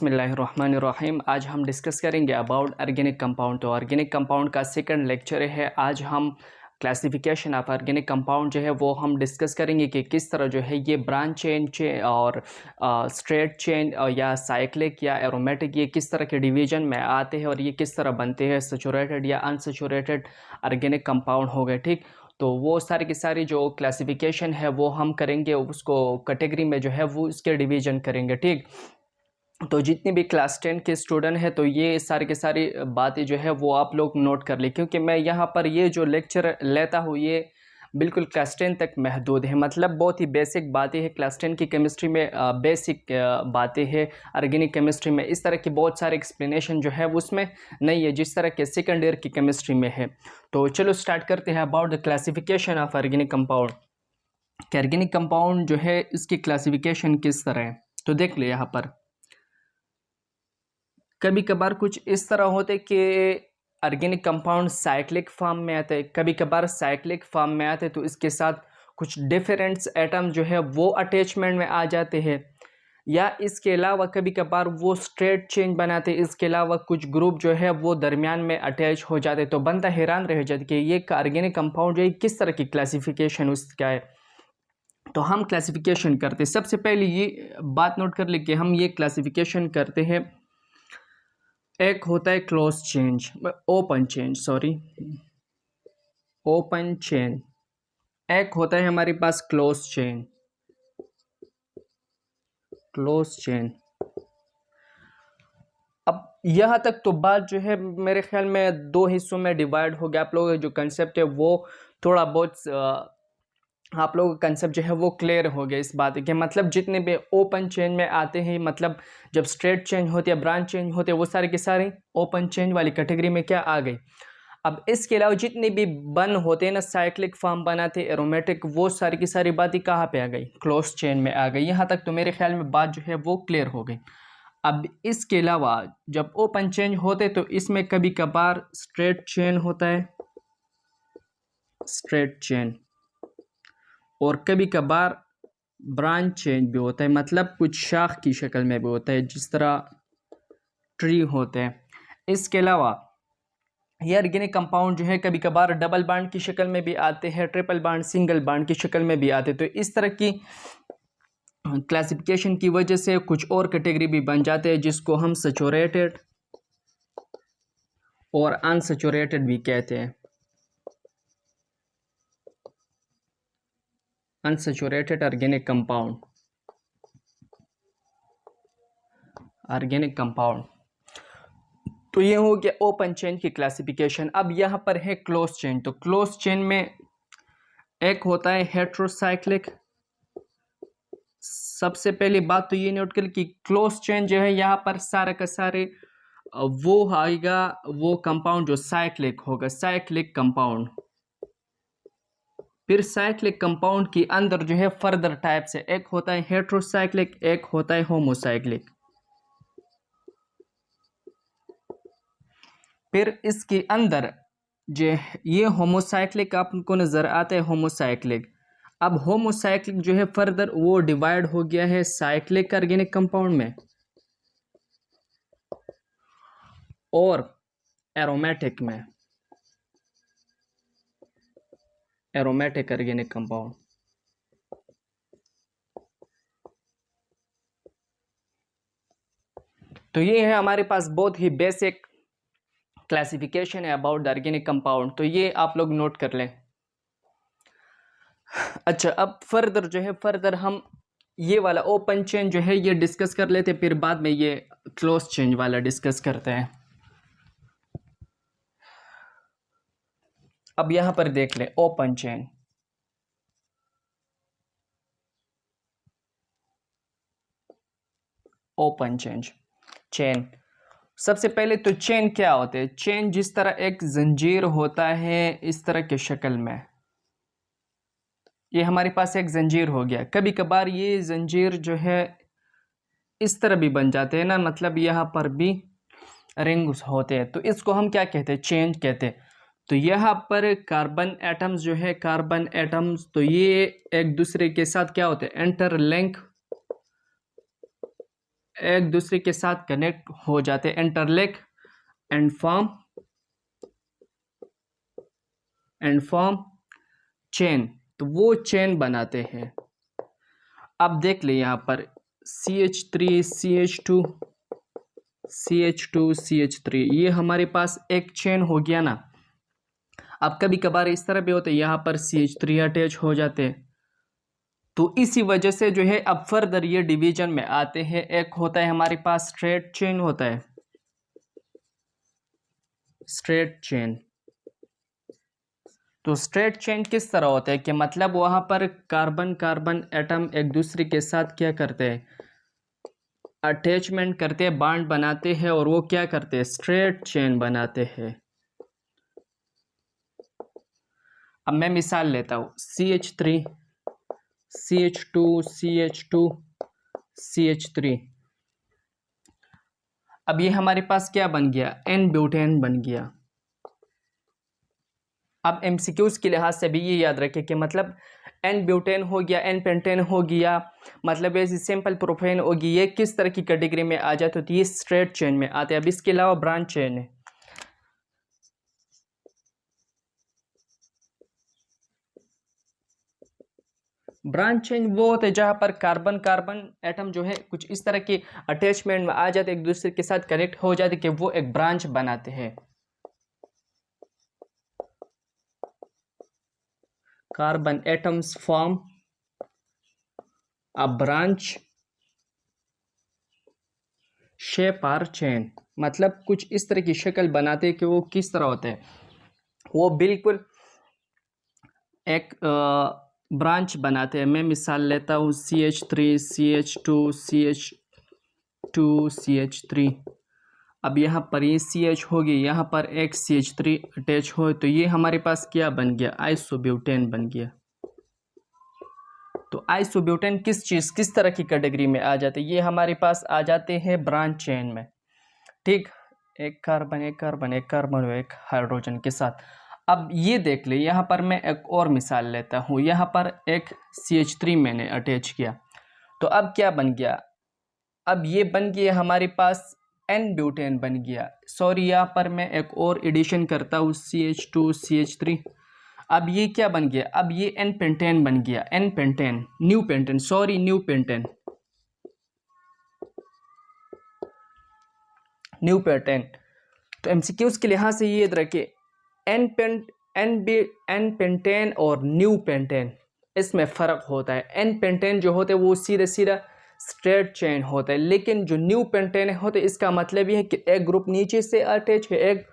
बिस्मिल्लाहिर्रहमानिर्रहीम। आज हम डिस्कस करेंगे अबाउट ऑर्गेनिक कंपाउंड। तो ऑर्गेनिक कंपाउंड का सेकंड लेक्चर है। आज हम क्लासिफिकेशन ऑफ ऑर्गेनिक कंपाउंड जो है वो हम डिस्कस करेंगे कि किस तरह जो है ये ब्रांच चेन और स्ट्रेट चेन या साइक्लिक या एरोमेटिक ये किस तरह के डिवीजन में आते हैं और ये किस तरह बनते हैं, सैचुरेटेड या अनसैचुरेटेड ऑर्गेनिक कंपाउंड हो गए। ठीक, तो वो सारी की सारी जो क्लासिफिकेशन है वो हम करेंगे, उसको कैटेगरी में जो है वो इसके डिवीजन करेंगे। ठीक, तो जितनी भी क्लास 10 के स्टूडेंट हैं तो ये सारी की सारी बातें जो है वो आप लोग नोट कर ले, क्योंकि मैं यहाँ पर ये जो लेक्चर लेता हूँ ये बिल्कुल क्लास 10 तक महदूद है। मतलब बहुत ही बेसिक बातें हैं क्लास 10 की केमिस्ट्री में, बेसिक बातें हैं ऑर्गेनिक केमिस्ट्री में। इस तरह की बहुत सारे एक्सप्लेनेशन जो है उसमें नहीं है जिस तरह के सेकेंड ईयर की केमिस्ट्री में है। तो चलो स्टार्ट करते हैं about the classification of organic compound. Organic compound जो है इसकी क्लासिफिकेशन किस तरह है तो देख ले। यहाँ पर कभी कभार कुछ इस तरह होते कि ऑर्गेनिक कंपाउंड साइक्लिक फॉर्म में आते हैं, कभी कभार साइक्लिक फॉर्म में आते तो इसके साथ कुछ डिफरेंट एटम जो है वो अटैचमेंट में आ जाते हैं, या इसके अलावा कभी कभार वो स्ट्रेट चेन बनाते, इसके अलावा कुछ ग्रुप जो है वो दरमियान में अटैच हो जाते। तो बंदा हैरान रह जाता कि ये ऑर्गेनिक कंपाउंड जो है किस तरह की क्लासिफिकेशन उसका है। तो हम क्लासिफिकेशन करते, सबसे पहले ये बात नोट कर ले कि हम ये क्लासिफिकेशन करते हैं। एक होता है close change, open change, sorry open chain. एक होता है हमारे पास क्लोज चेन, क्लोज चेन। अब यहाँ तक तो बात जो है मेरे ख्याल में दो हिस्सों में डिवाइड हो गया। आप लोगों का जो कंसेप्ट है वो थोड़ा बहुत आप लोगों का कंसेप्ट जो है वो क्लियर हो गया इस बात के। मतलब जितने भी ओपन चेन में आते हैं, मतलब जब स्ट्रेट चेंज होती है, ब्रांच चेंज होते हैं, वो सारे के सारे ओपन चेन वाली कैटेगरी में क्या आ गई। अब इसके अलावा जितने भी बन होते हैं ना, साइक्लिक फॉर्म बनाते, एरोमेटिक, वो सारी की सारी बातें कहाँ पे आ गई, क्लोज चेन में आ गई। यहाँ तक तो मेरे ख्याल में बात जो है वो क्लियर हो गई। अब इसके अलावा जब ओपन चेंज होते तो इसमें कभी कभार स्ट्रेट चेन होता है, स्ट्रेट चेन, और कभी कभार ब्रांच चेंज भी होता है, मतलब कुछ शाख की शक्ल में भी होता है जिस तरह ट्री होते हैं। इसके अलावा ये ऑर्गेनिक कंपाउंड जो है कभी कभार डबल बॉन्ड की शक्ल में भी आते हैं, ट्रिपल बॉन्ड, सिंगल बॉन्ड की शक्ल में भी आते हैं। तो इस तरह की क्लासिफिकेशन की वजह से कुछ और कैटेगरी भी बन जाते हैं जिसको हम सैचुरेटेड और अनसैचुरेटेड भी कहते हैं। Unsaturated organic compound, organic compound. तो ये हो गया ओपन चेन की क्लासिफिकेशन। अब यहाँ पर है क्लोज चेन। तो क्लोज चेन में एक होता है हेट्रोसाइक्लिक। सबसे पहली बात तो ये नोट कर कि क्लोज चेन जो है यहाँ पर सारे का सारे वो आएगा, वो कंपाउंड जो साइक्लिक होगा, साइक्लिक कंपाउंड। फिर साइक्लिक कंपाउंड के अंदर जो है फर्दर टाइप से एक होता है हेट्रोसाइक्लिक, एक होता है होमोसाइक्लिक। फिर इसके अंदर जो ये होमोसाइक्लिक आपको नजर आता है, होमोसाइक्लिक। अब होमोसाइक्लिक जो है फर्दर वो डिवाइड हो गया है साइक्लिक ऑर्गेनिक कंपाउंड में और एरोमेटिक में, एरोमेटिक ऑर्गेनिक कंपाउंड। तो ये है हमारे पास बहुत ही बेसिक क्लासिफिकेशन है अबाउट द ऑर्गेनिक कंपाउंड। तो ये आप लोग नोट कर लें। अच्छा, अब फर्दर जो है फर्दर हम ये वाला ओपन चेन जो है ये डिस्कस कर लेते, फिर बाद में ये क्लोज चेन वाला डिस्कस करते हैं। अब यहां पर देख ले open chain. Open chain, chain सबसे पहले तो चेन क्या होते हैं। चेन जिस तरह एक जंजीर होता है इस तरह के शक्ल में, ये हमारे पास एक जंजीर हो गया। कभी कभार ये जंजीर जो है इस तरह भी बन जाते हैं ना, मतलब यहाँ पर भी रिंग्स होते हैं, तो इसको हम क्या कहते हैं, चेन कहते हैं। तो यहाँ पर कार्बन एटम्स जो है, कार्बन एटम्स, तो ये एक दूसरे के साथ क्या होते हैं, इंटरलिंक, एक दूसरे के साथ कनेक्ट हो जाते हैं, इंटरलिंक एंड फॉर्म चेन, तो वो चेन बनाते हैं। अब देख ले यहाँ पर CH3 CH2 CH2 CH3, ये हमारे पास एक चेन हो गया ना। अब कभी कभार इस तरह भी होते हैं, यहाँ पर CH3 अटैच हो जाते हैं, तो इसी वजह से जो है अब फर्दर ये डिवीजन में आते हैं। एक होता है हमारे पास स्ट्रेट चेन होता है, स्ट्रेट चेन। तो स्ट्रेट चेन किस तरह होता है कि मतलब वहां पर कार्बन कार्बन एटम एक दूसरे के साथ क्या करते हैं, अटैचमेंट करते हैं, बॉन्ड बनाते हैं, और वो क्या करते हैं, स्ट्रेट चेन बनाते हैं। अब मैं मिसाल लेता हूँ, CH3 CH2 CH2 CH3। अब ये हमारे पास क्या बन गया, N ब्यूटेन बन गया। अब MCQs के लिहाज से भी ये याद रखें कि मतलब N ब्यूटेन हो गया, N पेंटेन हो गया, मतलब ऐसी सिंपल प्रोपेन होगी, ये किस तरह की कैटेगरी में आ जाते, तो ये स्ट्रेट चेन में आते हैं। अब इसके अलावा ब्रांच चेन है। ब्रांच चेन वो होते हैं जहां पर कार्बन कार्बन एटम जो है कुछ इस तरह के अटैचमेंट में आ जाते, एक दूसरे के साथ कनेक्ट हो जाते कि वो एक ब्रांच बनाते हैं। Carbon atoms form a branch shape or chain, मतलब कुछ इस तरह की शक्ल बनाते हैं कि वो किस तरह होते हैं, वो बिल्कुल एक ब्रांच बनाते हैं। मैं मिसाल लेता हूँ CH3 CH2 CH2 CH3। अब यहाँ पर ये CH होगी, यहाँ पर एक CH3 अटैच हो, तो ये हमारे पास क्या बन गया, आइसोब्यूटेन बन गया। तो आइसोब्यूटेन किस चीज़ किस तरह की कैटेगरी में आ जाते हैं, ये हमारे पास आ जाते हैं ब्रांच चेन में। ठीक, एक कार्बन एक कार्बन एक कार्बन और एक हाइड्रोजन के साथ। अब ये देख ले, यहाँ पर मैं एक और मिसाल लेता हूँ, यहाँ पर एक CH3 मैंने अटैच किया, तो अब क्या बन गया, अब ये बन गया हमारे पास N ब्यूटेन बन गया। सॉरी, यहाँ पर मैं एक और एडिशन करता हूँ, CH2 CH3। अब ये क्या बन गया, अब ये N पेंटेन बन गया, N pentane, new pentane, sorry new pentane, new pentane. तो MCQs के लिहाज से ये याद रखिए, एन पेंटेन और न्यू पेंटेन इसमें फ़र्क होता है। एन पेंटेन जो होते हैं वो सीधा सीधा स्ट्रेट चेन होता है, लेकिन जो न्यू पेंटेन होते हैं इसका मतलब ये है कि एक ग्रुप नीचे से अटैच है, एक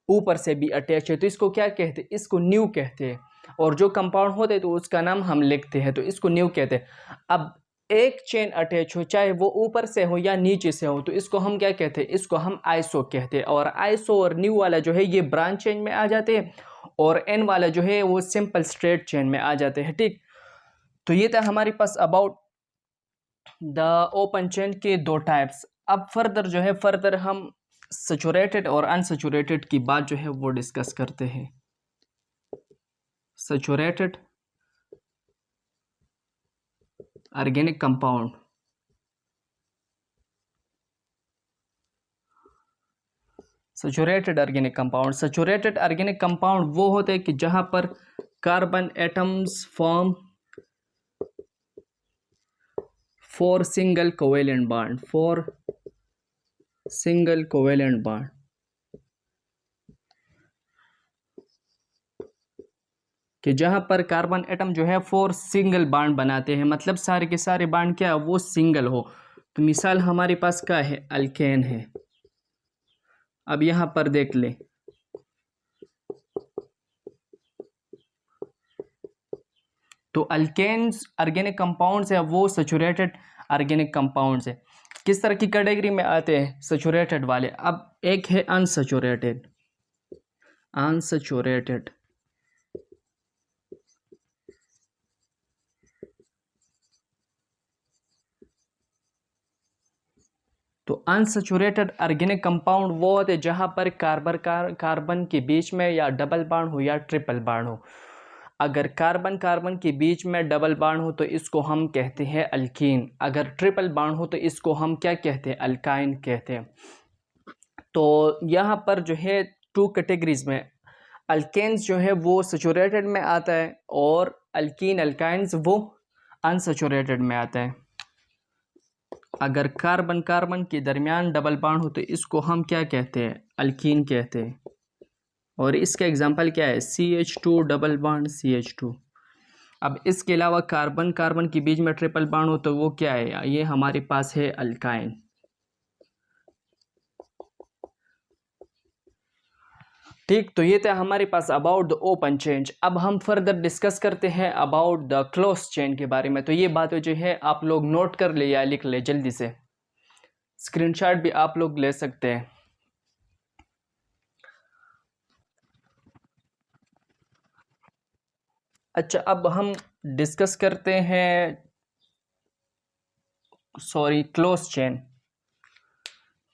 ऊपर से भी अटैच है, तो इसको क्या कहते हैं, इसको न्यू कहते हैं। और जो कंपाउंड होते हैं तो उसका नाम हम लिखते हैं, तो इसको न्यू कहते हैं। अब एक चेन अटैच हो, चाहे वो ऊपर से हो या नीचे से हो, तो इसको हम क्या कहते हैं, इसको हम आइसो कहते हैं। और आइसो और न्यू वाला जो है ये ब्रांच चेन में आ जाते हैं, और एन वाला जो है वो सिंपल स्ट्रेट चेन में आ जाते हैं। ठीक, तो ये था हमारे पास अबाउट द ओपन चेन के दो टाइप्स। अब फर्दर जो है फर्दर हम सैचुरेटेड और अनसैचुरेटेड की बात जो है वो डिस्कस करते हैं। Saturated organic compound, saturated organic compound, saturated organic compound वो होते हैं कि जहां पर carbon atoms form four single covalent bond, four single covalent bond, कि जहां पर कार्बन एटम जो है फोर सिंगल बॉन्ड बनाते हैं, मतलब सारे के सारे बॉन्ड क्या वो सिंगल हो। तो मिसाल हमारे पास क्या है, अल्केन है। अब यहां पर देख ले, तो अल्केन्स ऑर्गेनिक कंपाउंड्स है वो सैचुरेटेड ऑर्गेनिक कंपाउंड्स है। किस तरह की कैटेगरी में आते हैं सैचुरेटेड वाले। अब एक है अनसैचुरेटेड, अनसैचुरेटेड, तो अनसैचुरेटेड ऑर्गेनिक कंपाउंड वो होते हैं जहां पर कार्बन के बीच में या डबल बॉन्ड हो या ट्रिपल बॉन्ड हो। अगर कार्बन कार्बन के बीच में डबल बॉन्ड हो तो इसको हम कहते हैं अल्कीन। अगर ट्रिपल बॉन्ड हो तो इसको हम क्या कहते हैं? अल्काइन कहते हैं। तो यहाँ पर जो है 2 कैटेगरीज में अल्केन्स जो है वो सैचुरेटेड में आता है और अल्कीन अल्काइंस वो अनसैचुरेटेड में आता है। अगर कार्बन कार्बन के दरमियान डबल बॉन्ड हो तो इसको हम क्या कहते हैं? अल्कीन कहते हैं। और इसका एग्जांपल क्या है? CH2 double bond CH2। अब इसके अलावा कार्बन कार्बन के बीच में ट्रिपल बॉन्ड हो तो वो क्या है? ये हमारे पास है अल्काइन। ठीक, तो ये था हमारे पास अबाउट द ओपन चेन। अब हम फर्दर डिस्कस करते हैं अबाउट द क्लोज चेन के बारे में। तो ये बातें जो है आप लोग नोट कर ले या लिख ले जल्दी से, स्क्रीनशॉट भी आप लोग ले सकते हैं। अच्छा, अब हम डिस्कस करते हैं क्लोज चेन।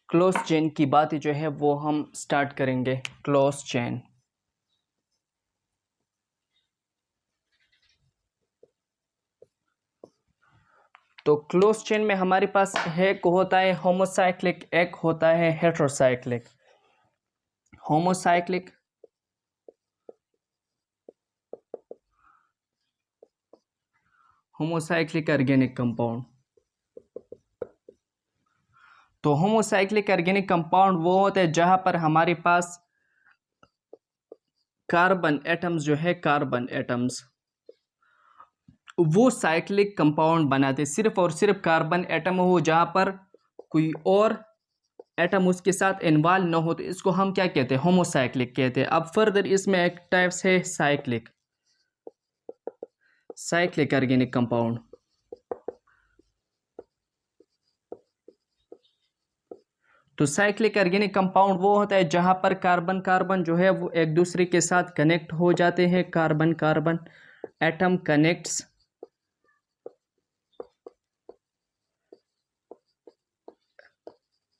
क्लोज चेन की बातें जो है वो हम स्टार्ट करेंगे। क्लोज चेन, तो क्लोज चेन में हमारे पास एक होता है होमोसाइक्लिक, एक होता है हेटेरोसाइक्लिक। Homocyclic organic compound. तो होमोसाइक्लिक ऑर्गेनिक कंपाउंड वो होते हैं जहां पर हमारे पास कार्बन एटम्स जो है, कार्बन एटम्स वो साइक्लिक कंपाउंड बनाते, सिर्फ और सिर्फ कार्बन एटम हो जहां पर कोई और एटम उसके साथ इन्वॉल्व न हो तो इसको हम क्या कहते हैं? होमोसाइक्लिक कहते हैं। अब फर्दर इसमें एक टाइप्स है साइक्लिक ऑर्गेनिक कंपाउंड। तो साइक्लिक ऑर्गेनिक कंपाउंड वो होता है जहां पर कार्बन कार्बन जो है वो एक दूसरे के साथ कनेक्ट हो जाते हैं। Carbon carbon atom connects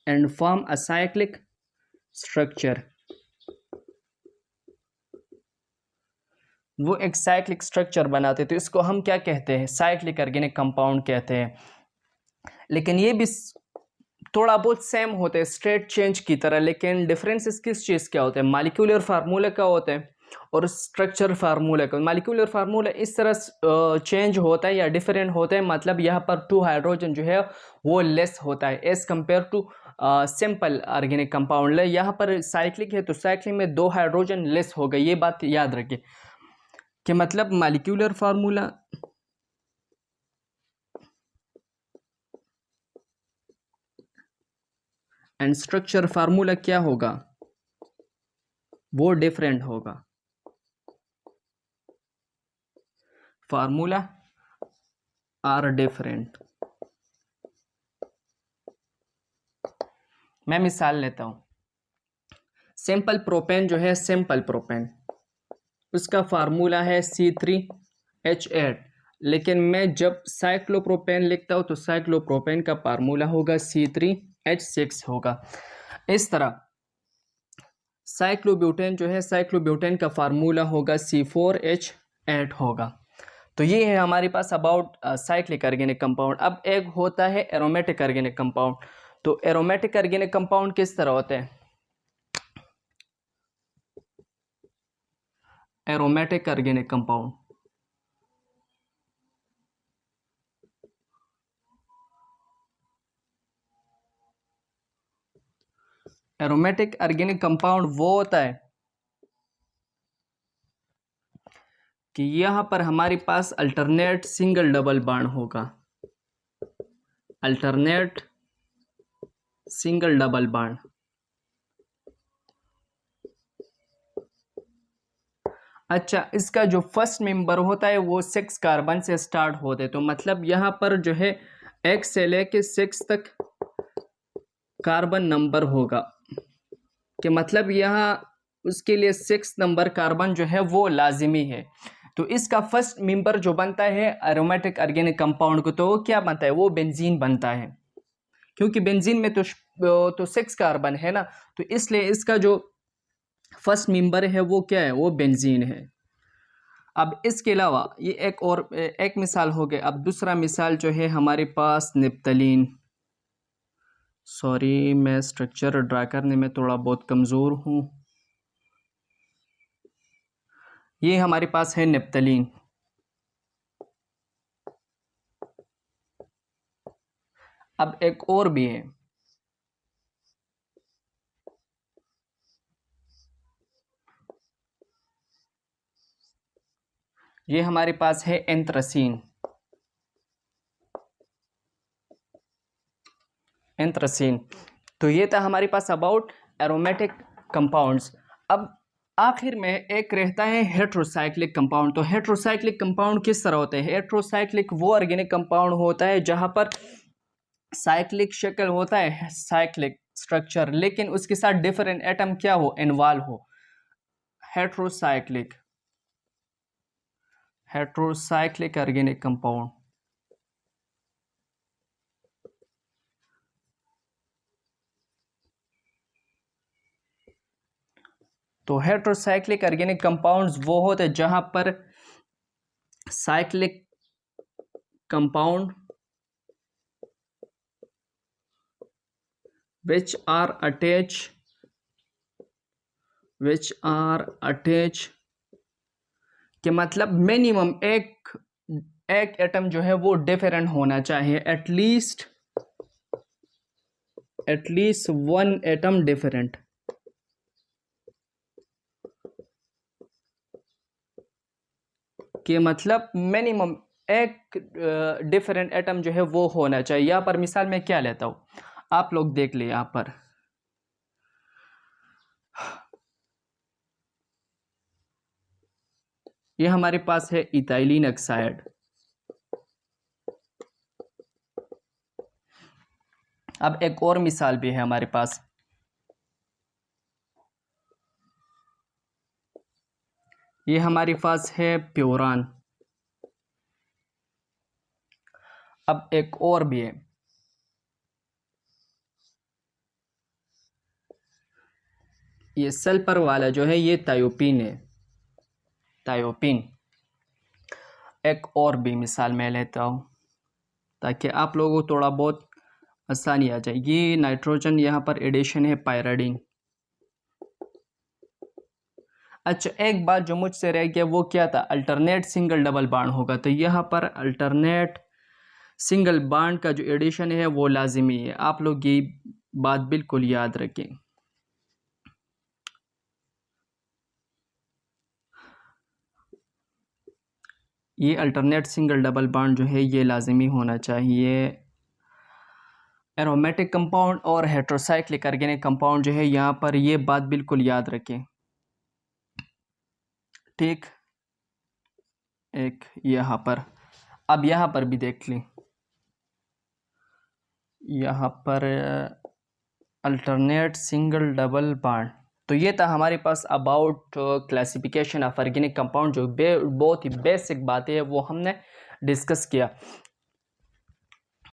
and form a cyclic structure. वो एक साइक्लिक स्ट्रक्चर बनाते, तो इसको हम क्या कहते हैं? साइक्लिक ऑर्गेनिक कंपाउंड कहते हैं। लेकिन ये भी थोड़ा बहुत सेम होते हैं स्ट्रेट चेंज की तरह, लेकिन डिफरेंसेस किस चीज़ क्या होते हैं? मॉलिक्यूलर फार्मूला का होता है और स्ट्रक्चर फार्मूला का। मॉलिक्यूलर फार्मूला इस तरह चेंज होता है या डिफरेंट होता है, मतलब यहाँ पर 2 हाइड्रोजन जो है वो लेस होता है as compared to simple organic compound. यहाँ पर साइक्लिक है तो साइक्लिक में 2 हाइड्रोजन लेस हो गए। ये बात याद रखिए कि मतलब molecular formula and structure formula क्या होगा? वो डिफरेंट होगा। Formula are different. मैं मिसाल लेता हूं, सिंपल प्रोपेन जो है, सिंपल प्रोपेन उसका फार्मूला है C3H8, लेकिन मैं जब साइक्लोप्रोपेन लिखता हूं तो साइक्लोप्रोपेन का फार्मूला होगा C3H6 होगा। इस तरह साइक्लोब्यूटेन जो है, साइक्लोब्यूटेन का फार्मूला होगा C4H8 होगा। तो ये है हमारे पास अबाउट साइक्लिक ऑर्गेनिक कंपाउंड। अब एक होता है एरोमेटिक ऑर्गेनिक कंपाउंड। तो एरोमेटिक ऑर्गेनिक कंपाउंड किस तरह होते हैं? Aromatic organic compound, aromatic organic compound वो होता है कि यहां पर हमारे पास अल्टरनेट सिंगल डबल बॉन्ड होगा। Alternate single double bond. अच्छा, इसका जो फर्स्ट मेंबर होता है वो 6 कार्बन से स्टार्ट होते, तो मतलब यहाँ पर जो है X से लेके 6 तक कार्बन नंबर होगा, कि मतलब यहाँ उसके लिए 6 नंबर कार्बन जो है वो लाजिमी है। तो इसका फर्स्ट मेंबर जो बनता है एरोमेटिक ऑर्गेनिक कंपाउंड को, तो वो क्या बनता है? वो बेंजीन बनता है, क्योंकि बेंजीन में तो 6 कार्बन है ना, तो इसलिए इसका जो फर्स्ट मेंबर है वो क्या है? वो बेंजीन है। अब इसके अलावा ये एक मिसाल हो गई। अब दूसरा मिसाल जो है हमारे पास नेप्थलीन। सॉरी, मैं स्ट्रक्चर ड्रा करने में थोड़ा बहुत कमज़ोर हूँ। ये हमारे पास है नेप्थलीन। अब एक और भी है, ये हमारे पास है एंथ्रासीन। एंथ्रासीन। तो ये था हमारे पास अबाउट एरोमेटिक कंपाउंड्स। अब आखिर में एक रहता है हेट्रोसाइक्लिक कंपाउंड। तो हेट्रोसाइक्लिक कंपाउंड किस तरह होते हैं? हेट्रोसाइक्लिक वो ऑर्गेनिक कंपाउंड होता है जहां पर साइक्लिक शक्ल होता है, साइक्लिक स्ट्रक्चर, लेकिन उसके साथ डिफरेंट एटम क्या हो, इन्वॉल्व हो। Heterocyclic organic compound. तो हेट्रोसाइक्लिक ऑर्गेनिक कंपाउंड्स वो होते हैं जहां पर cyclic compound which are attached के मतलब मिनिमम एक एटम जो है वो डिफरेंट होना चाहिए, एटलीस्ट वन एटम डिफरेंट। के मतलब मिनिमम एक डिफरेंट एटम जो है वो होना चाहिए। यहाँ पर मिसाल मैं क्या लेता हूँ, आप लोग देख ले। यहाँ पर ये हमारे पास है इथाइलिन ऑक्साइड। अब एक और मिसाल भी है हमारे पास, ये हमारे पास है प्योरान। अब एक और भी है, ये सल्फर वाला जो है ये थायोपीन है, थायोपीन। एक और भी मिसाल मैं लेता हूँ ताकि आप लोगों को थोड़ा बहुत आसानी आ जाए। ये नाइट्रोजन यहाँ पर एडिशन है पायराडीन। अच्छा, एक बात जो मुझसे रह गया वो क्या था, अल्टरनेट सिंगल डबल बॉन्ड होगा। तो यहाँ पर अल्टरनेट सिंगल बॉन्ड का जो एडिशन है वो लाजिमी है, आप लोग ये बात बिल्कुल याद रखें। ये अल्टरनेट सिंगल डबल बॉन्ड जो है ये लाजिमी होना चाहिए। एरोमेटिक कंपाउंड और हेट्रोसाइक्लिक ऑर्गेनिक कंपाउंड जो है यहाँ पर ये बात बिल्कुल याद रखें, ठीक। एक यहाँ पर, अब यहाँ पर भी देख लें, यहाँ पर अल्टरनेट सिंगल डबल बॉन्ड। तो ये था हमारे पास about classification of organic compound, जो बहुत ही बेसिक बातें हैं वो हमने डिस्कस किया।